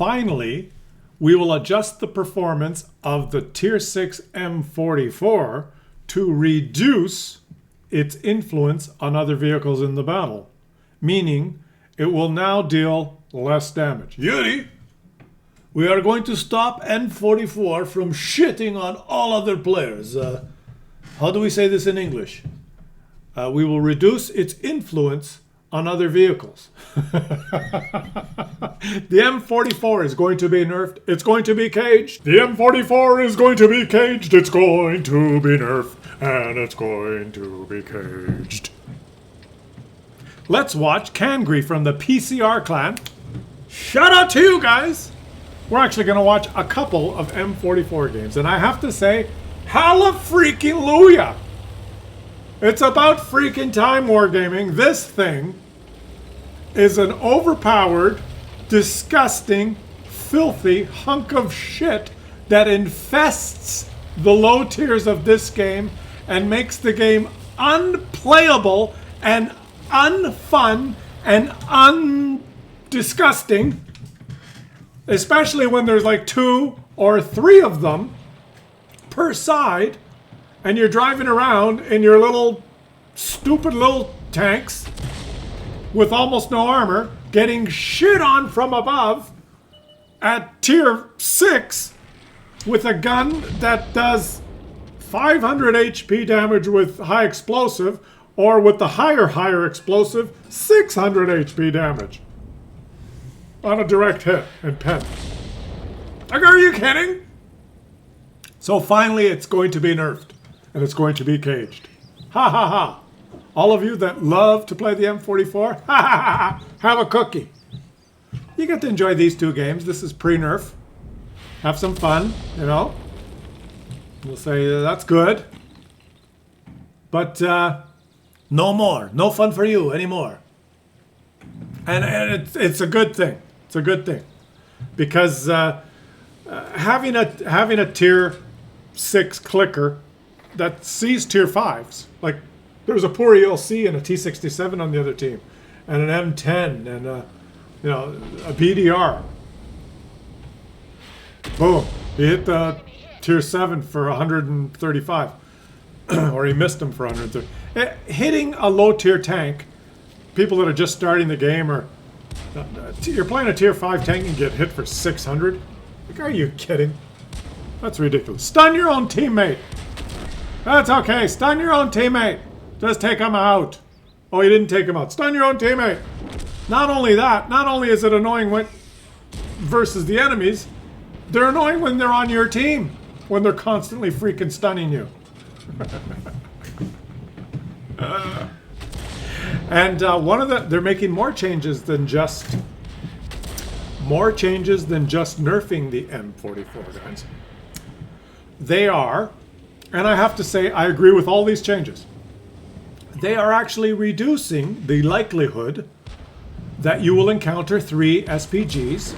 finally, we will adjust the performance of the Tier 6 M44 to reduce its influence on other vehicles in the battle, meaning it will now deal less damage. Yuri, we are going to stop M44 from shitting on all other players. How do we say this in English? We will reduce its influence on other vehicles. The M44 is going to be nerfed. It's going to be caged. The M44 is going to be caged. It's going to be nerfed. And it's going to be caged. Let's watch Kangri from the PCR clan. Shout out to you guys. We're actually going to watch a couple of M44 games. And I have to say, hallelujah. It's about freaking time wargaming. This thing is an overpowered, disgusting, filthy hunk of shit that infests the low tiers of this game and makes the game unplayable and unfun and undisgusting, especially when there's like 2 or 3 of them per side and you're driving around in your little stupid little tanks with almost no armor, getting shit on from above at tier 6 with a gun that does 500 HP damage with high explosive, or with the higher explosive, 600 HP damage on a direct hit and pen. Like, are you kidding? So finally it's going to be nerfed. And it's going to be caged. Ha ha ha. All of you that love to play the M44, ha ha ha, have a cookie. You get to enjoy these 2 games. This is pre-nerf. Have some fun, you know. We'll say that's good. But no more. No fun for you anymore. And it's a good thing. It's a good thing. Because having a tier 6 clicker that sees tier 5s, like there's a poor ELC and a T67 on the other team, and an M10 and a BDR. Boom! He hit the tier 7 for 135, or he missed him for 130. Hitting a low tier tank, people that are just starting the game, or you're playing a tier 5 tank and get hit for 600. Like, are you kidding? That's ridiculous. Stun your own teammate. That's okay. Stun your own teammate. Just take him out. Oh, you didn't take him out. Stun your own teammate. Not only that, not only is it annoying when versus the enemies, they're annoying when they're on your team, when they're constantly freaking stunning you. And they're making more changes than just nerfing the M44, guys. They are, and I have to say, I agree with all these changes. They are actually reducing the likelihood that you will encounter 3 SPGs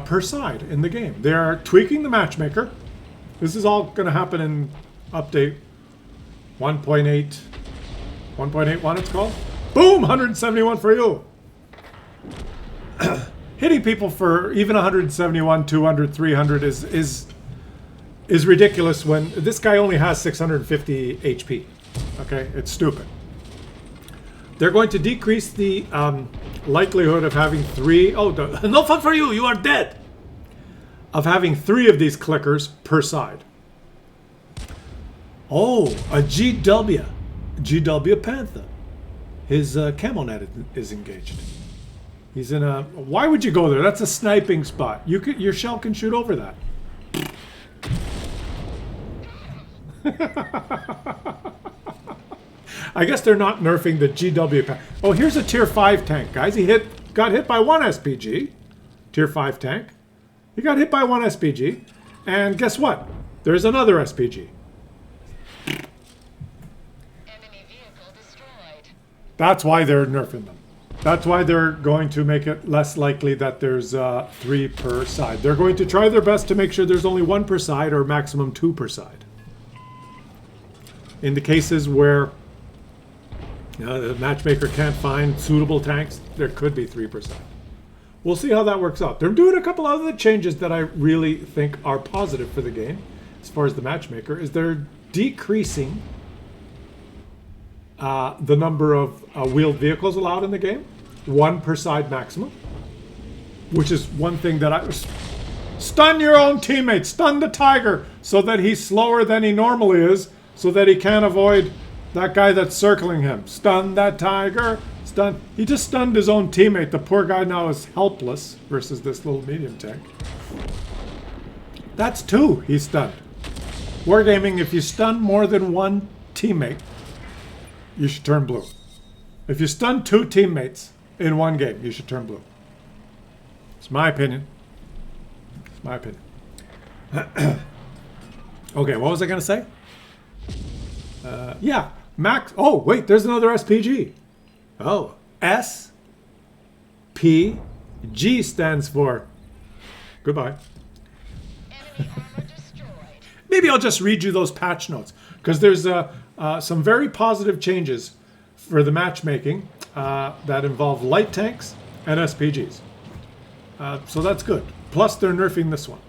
per side in the game. They are tweaking the matchmaker. This is all going to happen in update 1.8, 1.81 it's called. Boom! 171 for you. Hitting people for even 171, 200, 300 is ridiculous when this guy only has 650 HP. Okay, it's stupid. They're going to decrease the likelihood of having 3. Oh, no fun for you. You are dead. Of having 3 of these clickers per side. Oh, a GW Panther. His camo net is engaged. He's in a. Why would you go there? That's a sniping spot. Your shell can shoot over that. I guess they're not nerfing the GW pack. Oh, here's a tier 5 tank, guys. He got hit by 1 SPG. Tier 5 tank. He got hit by 1 SPG. And guess what? There's another SPG. Enemy vehicle destroyed. That's why they're nerfing them. That's why they're going to make it less likely that there's 3 per side. They're going to try their best to make sure there's only 1 per side or maximum 2 per side. In the cases where the matchmaker can't find suitable tanks, there could be 3 per side. we'll see how that works out. They're doing a couple other changes that I really think are positive for the game, as far as the matchmaker, is they're decreasing the number of wheeled vehicles allowed in the game. 1 per side maximum. Which is one thing that I... Stun your own teammate! Stun the tiger! So that he's slower than he normally is, so that he can't avoid that guy that's circling him. Stun that tiger! Stun... He just stunned his own teammate. The poor guy now is helpless versus this little medium tank. That's 2 he's stunned. Wargaming, if you stun more than 1 teammate, you should turn blue. If you stun 2 teammates in 1 game, you should turn blue. It's my opinion. It's my opinion. Okay, what was I going to say? Yeah, max... Oh, wait, there's another SPG. Oh, SPG stands for... Goodbye. Enemy armor destroyed. Maybe I'll just read you those patch notes, because there's some very positive changes for the matchmaking that involve light tanks and SPGs. So that's good. Plus, they're nerfing this one.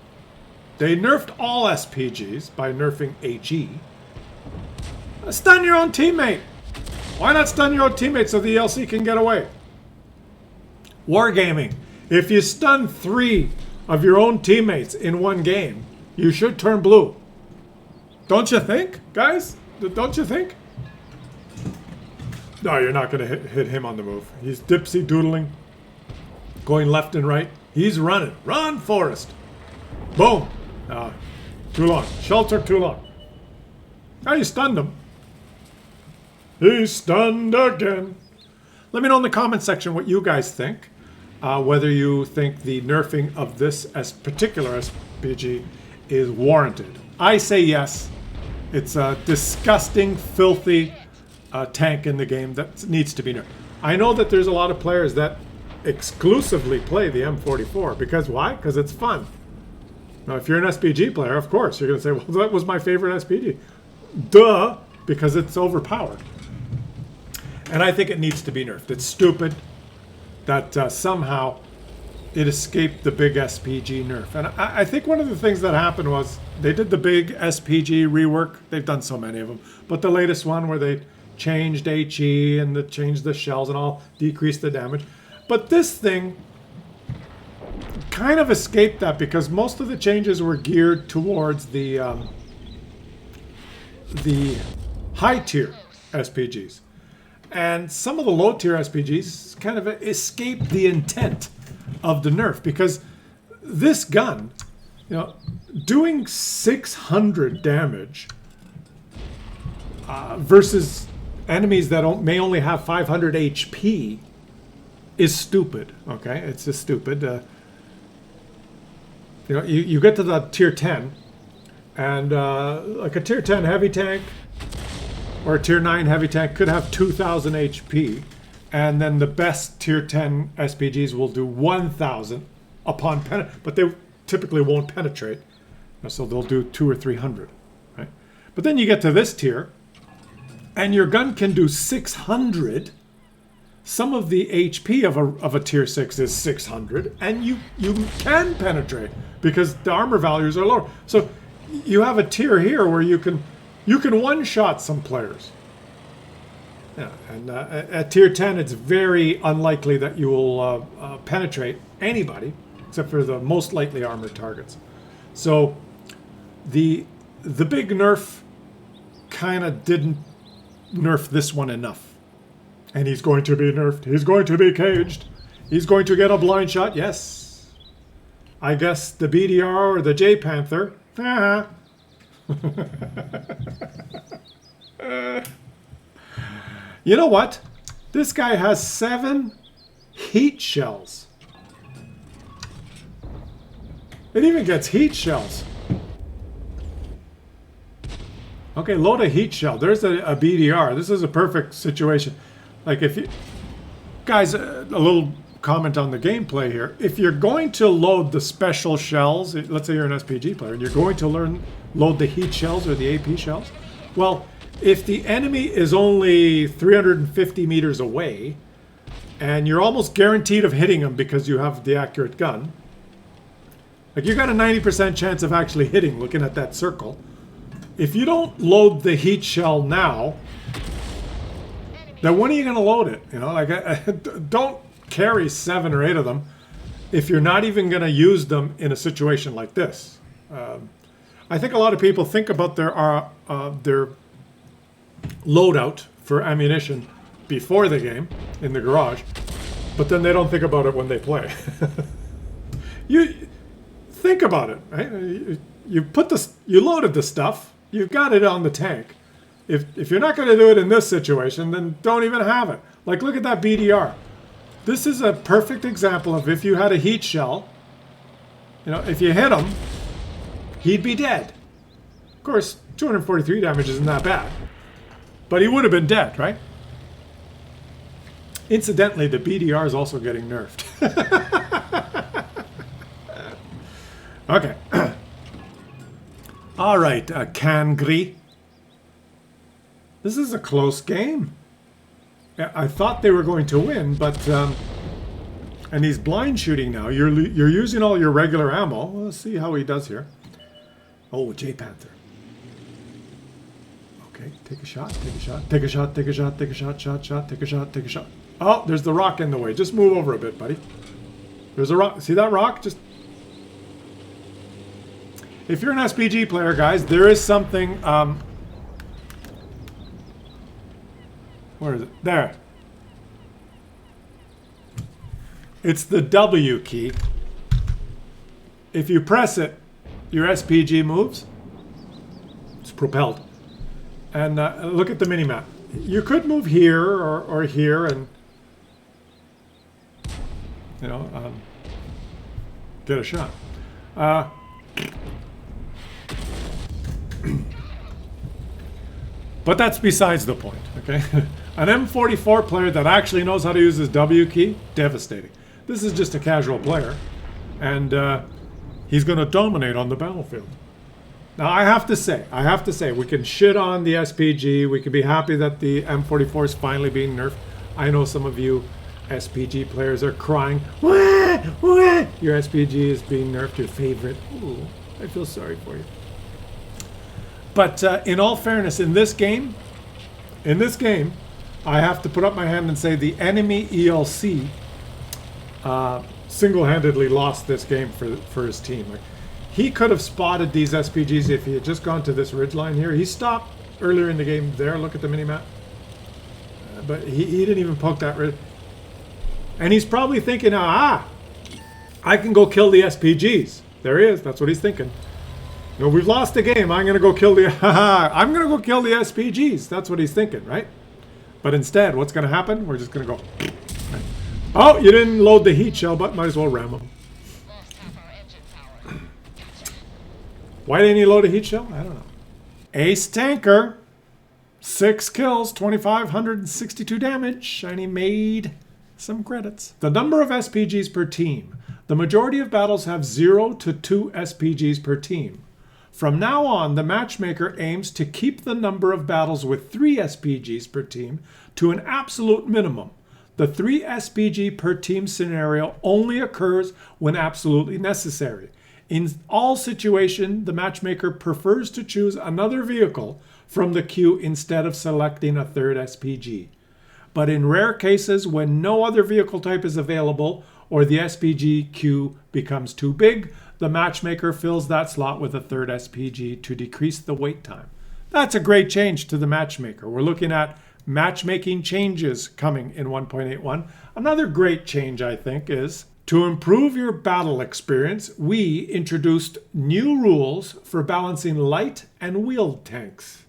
They nerfed all SPGs by nerfing HE. Stun your own teammate! Why not stun your own teammate so the ELC can get away? Wargaming. If you stun 3 of your own teammates in 1 game, you should turn blue. Don't you think, guys? Don't you think? No, you're not going to hit him on the move. He's dipsy doodling, going left and right. He's running. Run, Forrest. Boom. Too long. Shelter too long. Oh, you stunned him. He's stunned again. Let me know in the comment section what you guys think. Whether you think the nerfing of this particular SPG is warranted. I say yes. It's a disgusting, filthy tank in the game that needs to be nerfed. I know that there's a lot of players that exclusively play the M44. Because why? Because it's fun. Now, if you're an SPG player, of course, you're going to say, well, that was my favorite SPG. Duh! Because it's overpowered. And I think it needs to be nerfed. It's stupid that somehow it escaped the big SPG nerf. And I think one of the things that happened was they did the big SPG rework. They've done so many of them. But the latest one where they changed HE and changed the shells and all, decreased the damage. But this thing kind of escaped that because most of the changes were geared towards the high tier SPGs. And some of the low tier SPGs kind of escaped the intent of the nerf because this gun, you know, doing 600 damage versus enemies that may only have 500 HP is stupid. Okay, it's just stupid. You know, you get to the tier 10, and like a tier 10 heavy tank or a tier 9 heavy tank could have 2,000 HP, and then the best tier 10 SPGs will do 1,000 upon but they typically won't penetrate, so they'll do 200 or 300, right? But then you get to this tier, and your gun can do 600. Some of the HP of a tier 6 is 600, and you can penetrate because the armor values are lower. So you have a tier here where you can one-shot some players. Yeah, and at tier 10, it's very unlikely that you will penetrate anybody except for the most lightly armored targets. So the big nerf kind of didn't nerf this one enough. And he's going to be nerfed. He's going to be caged. He's going to get a blind shot. Yes. I guess the BDR or the J Panther. You know what? This guy has 7 heat shells. It even gets heat shells. Okay, load a heat shell. There's a BDR. This is a perfect situation. Like if you... Guys, a little comment on the gameplay here. If you're going to load the special shells, let's say you're an SPG player, and you're going to load the heat shells or the AP shells, well, if the enemy is only 350 meters away, and you're almost guaranteed of hitting them because you have the accurate gun. Like, you got a 90% chance of actually hitting looking at that circle. If you don't load the heat shell now, then when are you going to load it? You know, like, don't carry 7 or 8 of them if you're not even going to use them in a situation like this. I think a lot of people think about their loadout for ammunition before the game in the garage, but then they don't think about it when they play. You think about it, right? You loaded the stuff, you've got it on the tank. If you're not going to do it in this situation, then don't even have it. Like, look at that BDR. This is a perfect example of if you had a heat shell, you know, if you hit him, he'd be dead. Of course, 243 damage isn't that bad, but he would have been dead, right? Incidentally, the BDR is also getting nerfed. Okay. All right, Kangri. This is a close game. I thought they were going to win, but and he's blind shooting now. You're using all your regular ammo. Let's see how he does here. Oh, J Panther. Okay, take a shot, take a shot, take a shot, take a shot, take a shot, take a shot, take a shot. Oh, there's the rock in the way. Just move over a bit, buddy. There's a rock. See that rock? Just. If you're an SPG player, guys, there is something. Where is it? There. It's the W key. If you press it, your SPG moves. It's propelled. And look at the minimap. You could move here or here and, you know, get a shot. But that's besides the point, okay? An M44 player that actually knows how to use his W key, devastating. This is just a casual player, and he's going to dominate on the battlefield. Now, I have to say, we can shit on the SPG. We can be happy that the M44 is finally being nerfed. I know some of you SPG players are crying, wah, wah. Your SPG is being nerfed, your favorite. Ooh, I feel sorry for you. But in all fairness, in this game, I have to put up my hand and say the enemy ELC single-handedly lost this game for his team. Like, he could have spotted these SPGs if he had just gone to this ridgeline here. He stopped earlier in the game there. Look at the minimap. But he didn't even poke that ridge. And he's probably thinking, I can go kill the SPGs. There he is. That's what he's thinking. No, we've lost the game. I'm gonna go kill the I'm gonna go kill the SPGs. That's what he's thinking, right? But instead, what's gonna happen? We're just gonna go. Oh, you didn't load the heat shell, but might as well ram him. Why didn't he load a heat shell? I don't know. Ace Tanker, 6 kills, 2,562 damage, and he made some credits. The number of SPGs per team. The majority of battles have 0 to 2 SPGs per team. From now on, the matchmaker aims to keep the number of battles with 3 SPGs per team to an absolute minimum. The 3 SPG per team scenario only occurs when absolutely necessary. In all situations, the matchmaker prefers to choose another vehicle from the queue instead of selecting a third SPG. But in rare cases, when no other vehicle type is available or the SPG queue becomes too big, the matchmaker fills that slot with a third SPG to decrease the wait time. That's a great change to the matchmaker. We're looking at matchmaking changes coming in 1.81. Another great change, I think, is to improve your battle experience, we introduced new rules for balancing light and wheeled tanks.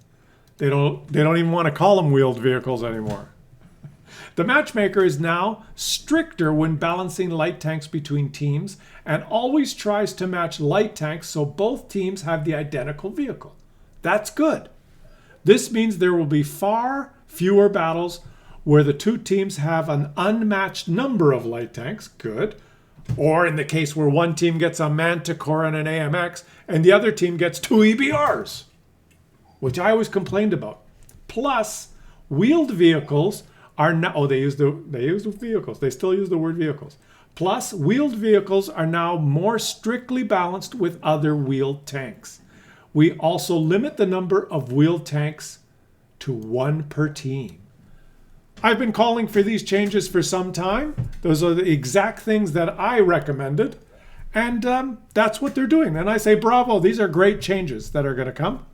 They don't even want to call them wheeled vehicles anymore. The matchmaker is now stricter when balancing light tanks between teams and always tries to match light tanks so both teams have the identical vehicle. That's good. This means there will be far fewer battles where the two teams have an unmatched number of light tanks. Good. Or in the case where one team gets a Manticore and an AMX and the other team gets 2 EBRs, which I always complained about. Plus, wheeled vehicles are now, oh, they use vehicles. They still use the word vehicles. Plus, wheeled vehicles are now more strictly balanced with other wheeled tanks. We also limit the number of wheeled tanks to 1 per team. I've been calling for these changes for some time. Those are the exact things that I recommended. And that's what they're doing. And I say, bravo, these are great changes that are going to come.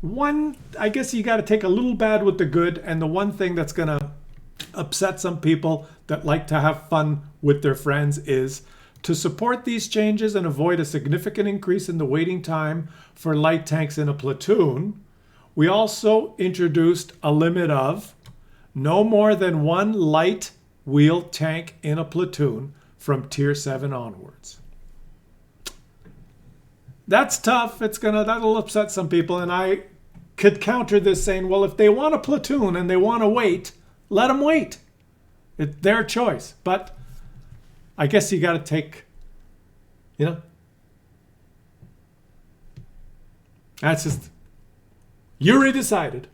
One, I guess you got to take a little bad with the good. And the one thing that's going to upset some people that like to have fun with their friends is to support these changes and avoid a significant increase in the waiting time for light tanks in a platoon. We also introduced a limit of no more than 1 light wheeled tank in a platoon from Tier 7 onwards. That's tough. That'll upset some people, and I could counter this saying, well, if they want a platoon and they want to wait, let them wait. It's their choice. But I guess you got to take, that's just, you already decided.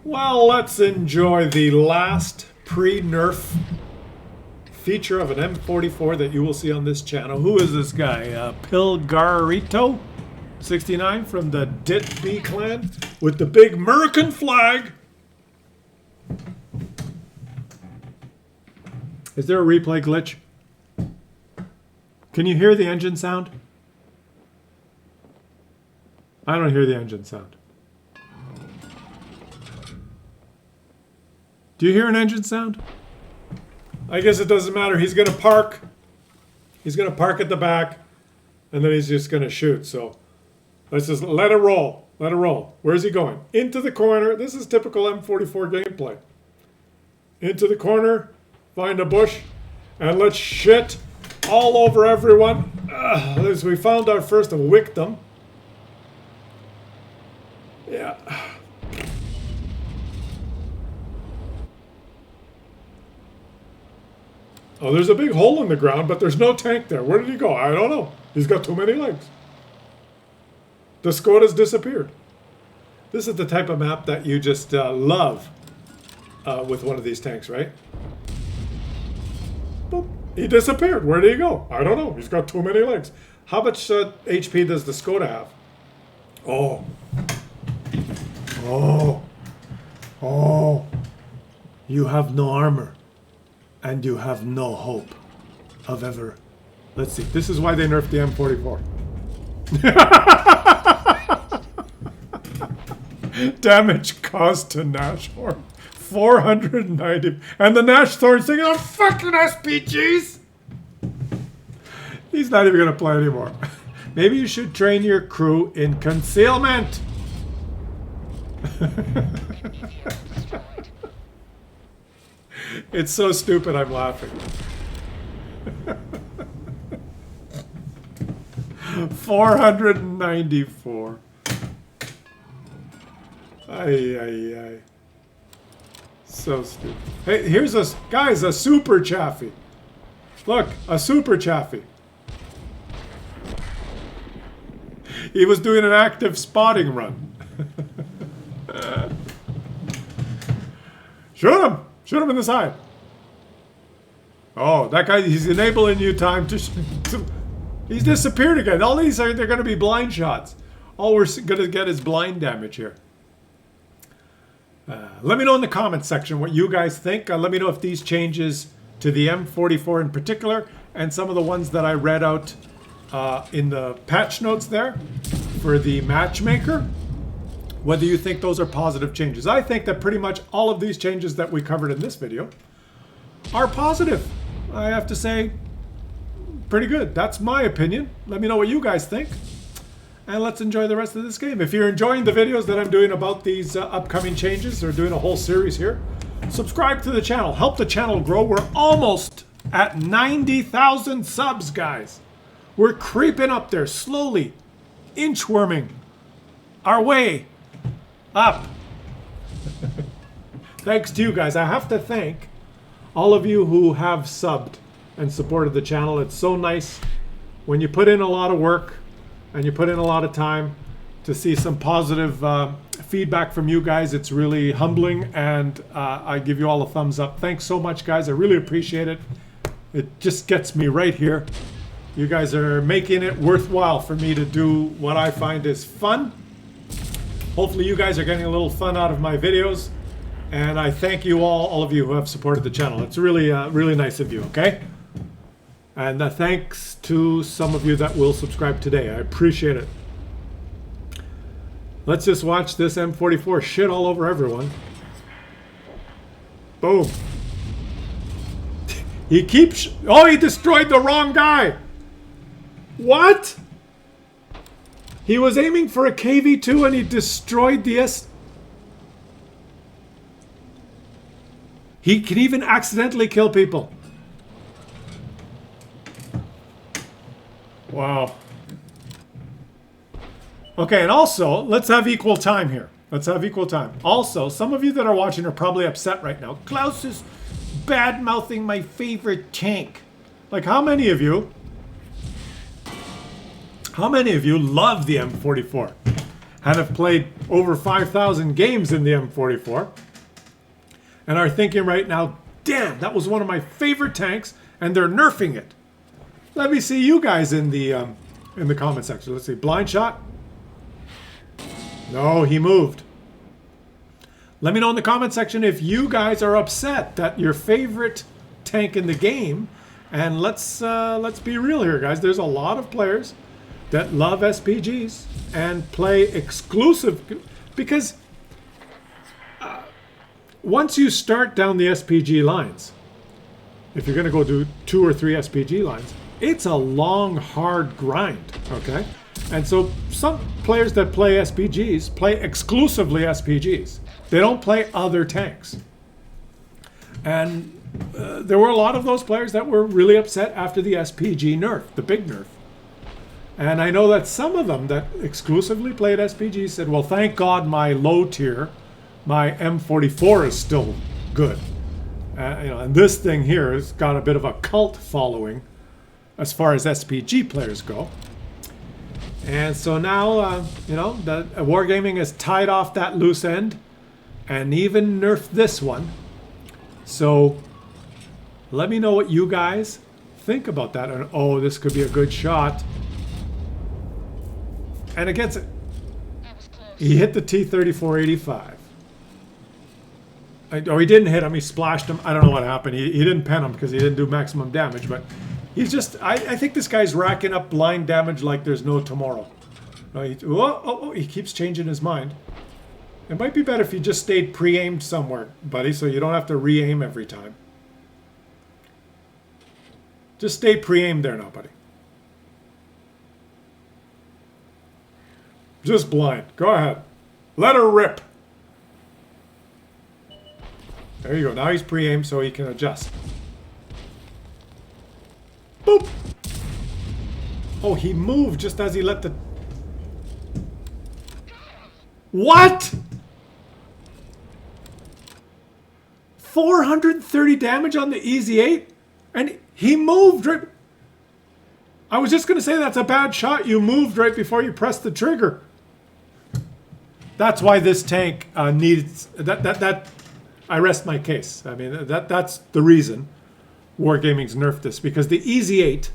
Well, let's enjoy the last pre-Nerf feature of an M44 that you will see on this channel. Who is this guy? Pilgarito 69 from the Dit B clan with the big American flag. Is there a replay glitch? Can you hear the engine sound? I don't hear the engine sound. Do you hear an engine sound? I guess it doesn't matter. He's going to park. He's going to park at the back, and then he's just going to shoot. So let's just let it roll. Let it roll. Where's he going? Into the corner. This is typical M44 gameplay. Into the corner, find a bush, and let's shit all over everyone. As we found our first victim. Yeah. Oh, there's a big hole in the ground, but there's no tank there. Where did he go? I don't know. He's got too many legs. The Skoda's disappeared. This is the type of map that you just love with one of these tanks, right? Boop. He disappeared. Where did he go? I don't know. He's got too many legs. How much HP does the Skoda have? Oh. Oh. Oh. You have no armor. And you have no hope of ever. Let's see. This is why they nerfed the M44. Damage caused to Nashorn. 490. And the Nashorn's thinking, oh, fucking SPGs! He's not even going to play anymore. Maybe you should train your crew in concealment. It's so stupid, I'm laughing. 494. Ay. So stupid. Hey, here's a super chaffee. Look, a super chaffee. He was doing an active spotting run. Shoot him! Shoot him in the side. Oh, that guy, he's enabling you time to... He's disappeared again. All these are, they're going to be blind shots. All we're going to get is blind damage here. Let me know in the comments section what you guys think. Let me know if these changes to the M44 in particular and some of the ones that I read out in the patch notes there for the matchmaker, whether you think those are positive changes. I think that pretty much all of these changes that we covered in this video are positive. I have to say, pretty good. That's my opinion. Let me know what you guys think. And let's enjoy the rest of this game. If you're enjoying the videos that I'm doing about these upcoming changes, or doing a whole series here, subscribe to the channel. Help the channel grow. We're almost at 90,000 subs, guys. We're creeping up there slowly, inchworming our way up. Thanks to you guys. I have to thank all of you who have subbed and supported the channel. It's so nice when you put in a lot of work and you put in a lot of time to see some positive feedback from you guys. It's really humbling, and I give you all a thumbs up. Thanks so much, guys. I really appreciate it. It just gets me right here. You guys are making it worthwhile for me to do what I find is fun. Hopefully you guys are getting a little fun out of my videos. And I thank you all of you who have supported the channel. It's really, really nice of you, okay? And thanks to some of you that will subscribe today. I appreciate it. Let's just watch this M44 shit all over everyone. Boom. He keeps... Oh, he destroyed the wrong guy. What? He was aiming for a KV-2 and he destroyed the S... He can even accidentally kill people. Wow. Okay, and also, let's have equal time here. Let's have equal time. Also, some of you that are watching are probably upset right now. Claus is bad-mouthing my favorite tank. Like, how many of you love the M44 and have played over 5,000 games in the M44 and are thinking right now, damn, that was one of my favorite tanks and they're nerfing it? Let me see you guys in the comment section. Let's see. Blind shot? No, he moved. Let me know in the comment section if you guys are upset that your favorite tank in the game. And let's be real here, guys. There's a lot of players that love SPGs and play exclusive, because once you start down the SPG lines, if you're going to go do 2 or 3 SPG lines, it's a long, hard grind, okay? And so some players that play SPGs play exclusively SPGs. They don't play other tanks. And there were a lot of those players that were really upset after the SPG nerf, the big nerf. And I know that some of them that exclusively played SPGs said, well, thank God my low tier, my M44 is still good. And this thing here has got a bit of a cult following as far as SPG players go. And so now, the Wargaming has tied off that loose end and even nerfed this one. So let me know what you guys think about that. And oh, this could be a good shot. And against it, he hit the T-34-85. Oh, he didn't hit him. He splashed him. I don't know what happened. He didn't pen him because he didn't do maximum damage. But he's just... I think this guy's racking up blind damage like there's no tomorrow. No, he keeps changing his mind. It might be better if you just stayed pre-aimed somewhere, buddy, so you don't have to re-aim every time. Just stay pre-aimed there now, buddy. Just blind. Go ahead. Let her rip. There you go. Now he's pre-aimed so he can adjust. Boop. Oh, he moved just as he let the... What? 430 damage on the Easy 8? And he moved right... I was just going to say that's a bad shot. You moved right before you pressed the trigger. That's why this tank needs... That I rest my case. I mean, that's the reason Wargaming's nerfed this. Because the Easy 8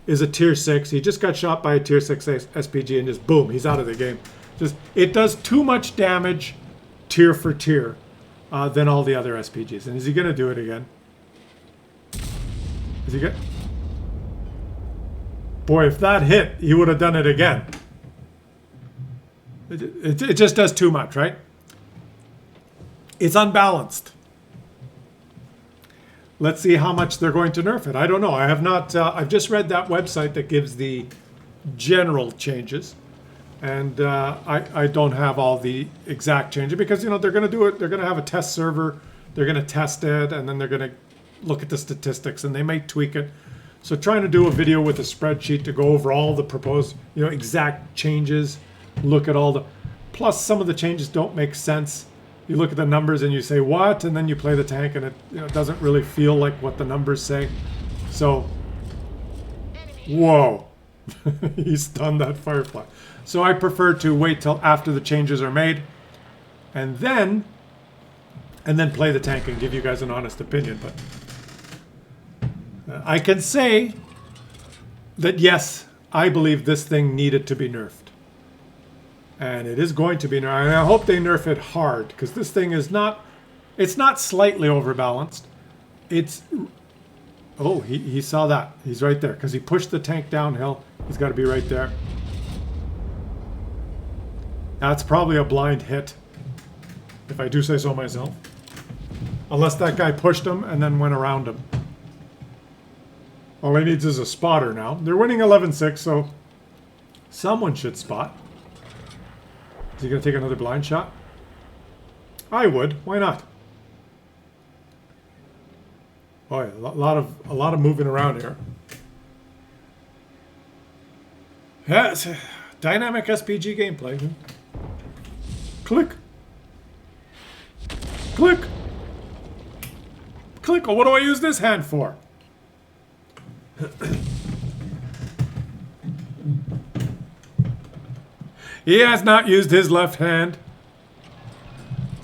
is a tier 6. He just got shot by a tier 6 SPG and just boom, he's out of the game. Just it does too much damage tier for tier than all the other SPGs. And is he going to do it again? Is he good? Boy, if that hit, he would have done it again. It just does too much, right? It's unbalanced. Let's see how much they're going to nerf it. I don't know. I have not... I've just read that website that gives the general changes. And I don't have all the exact changes because, they're going to do it. They're going to have a test server. They're going to test it. And then they're going to look at the statistics. And they may tweak it. So trying to do a video with a spreadsheet to go over all the proposed, exact changes. Look at all the... Plus, some of the changes don't make sense. You look at the numbers and you say, what? And then you play the tank and it doesn't really feel like what the numbers say. So, whoa. He stunned that Firefly. So I prefer to wait till after the changes are made and then play the tank and give you guys an honest opinion. But I can say that yes, I believe this thing needed to be nerfed. And it is going to be nerfed. And I hope they nerf it hard, because this thing is not, it's not slightly overbalanced. It's, oh, he saw that. He's right there, because he pushed the tank downhill. He's got to be right there. That's probably a blind hit, if I do say so myself. Unless that guy pushed him and then went around him. All he needs is a spotter now. They're winning 11-6, so someone should spot. Is he going to take another blind shot? I would. Why not? Oh yeah, a lot of moving around here. Yeah, it's a dynamic SPG gameplay. Click. Click. Click. Oh, what do I use this hand for? He has not used his left hand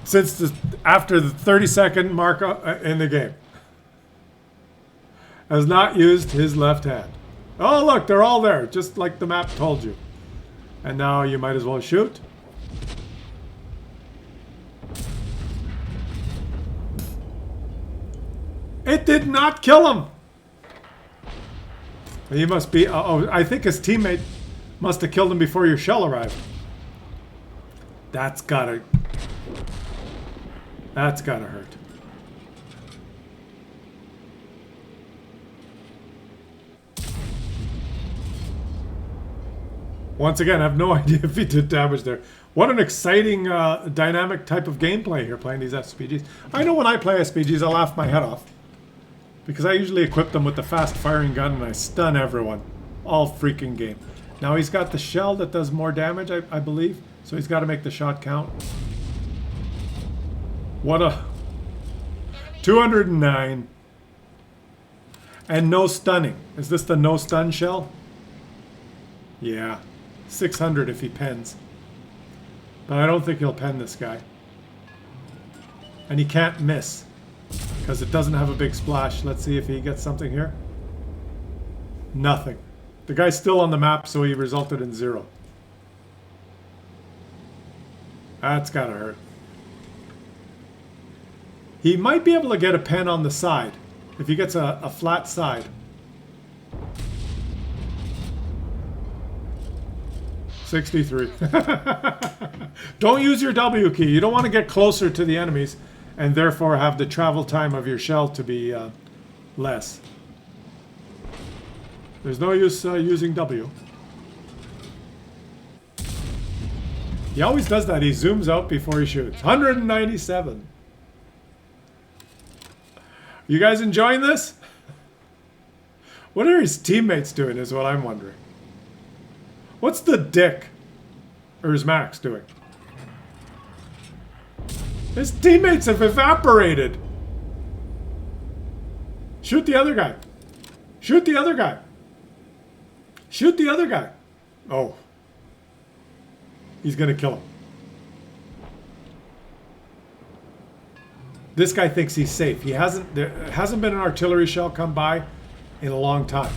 since after the 30-second mark in the game. Has not used his left hand. Oh, look, they're all there, just like the map told you. And now you might as well shoot. It did not kill him. He must be... oh, I think his teammate must have killed him before your shell arrived. That's gotta hurt. Once again, I have no idea if he did damage there. What an exciting, dynamic type of gameplay here, playing these SPGs. I know when I play SPGs, I laugh my head off. Because I usually equip them with the fast-firing gun and I stun everyone. All freaking game. Now he's got the shell that does more damage, I believe. So he's got to make the shot count. What a... 209. And no stunning. Is this the no stun shell? Yeah. 600 if he pens. But I don't think he'll pen this guy. And he can't miss. Because it doesn't have a big splash. Let's see if he gets something here. Nothing. The guy's still on the map, so he resulted in 0. That's gotta hurt. He might be able to get a pen on the side. If he gets a flat side. 63. Don't use your W key. You don't want to get closer to the enemies and therefore have the travel time of your shell to be less. There's no use using W. He always does that. He zooms out before he shoots. 197. You guys enjoying this? What are his teammates doing is what I'm wondering. What's the Dick or his Max doing? His teammates have evaporated. Shoot the other guy. Shoot the other guy. Shoot the other guy. Oh. He's going to kill him. This guy thinks he's safe. There hasn't been an artillery shell come by in a long time.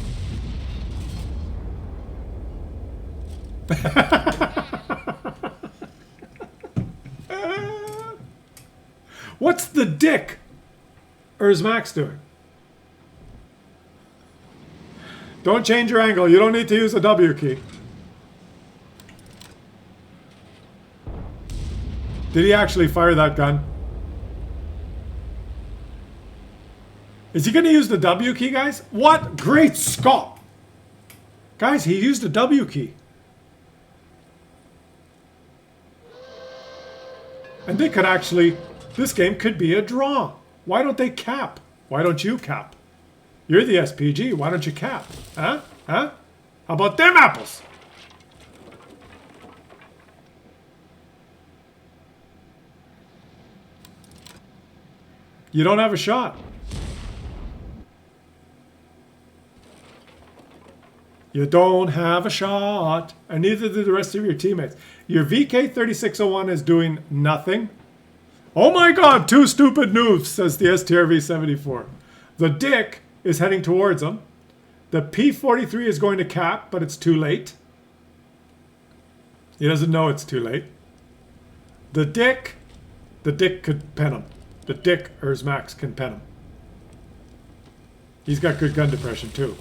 What's the Dick or is Max doing? Don't change your angle. You don't need to use the W key. Did he actually fire that gun? Is he going to use the W key, guys? What? Great Scott! Guys, he used the W key. And they could actually... This game could be a draw. Why don't they cap? Why don't you cap? You're the SPG. Why don't you cap? Huh? Huh? How about them apples? You don't have a shot. You don't have a shot. And neither do the rest of your teammates. Your VK3601 is doing nothing. Oh my god, 2 stupid noobs, says the STRV74. The Dick is heading towards him. The P43 is going to cap, but it's too late. He doesn't know it's too late. The Dick could pen him. The Dick Max can pen him. He's got good gun depression too.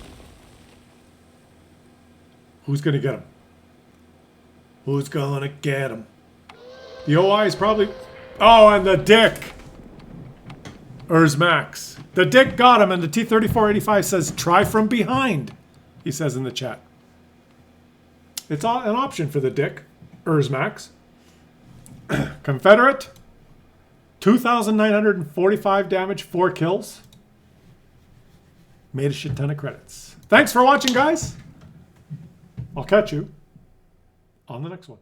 Who's going to get him? Who's going to get him? The OI is probably... Oh, and the Dick Max. The Dick got him, and the T-3485 says, try from behind, he says in the chat. It's an option for the Dick Max. Confederate, 2,945 damage, 4 kills. Made a shit ton of credits. Thanks for watching, guys. I'll catch you on the next one.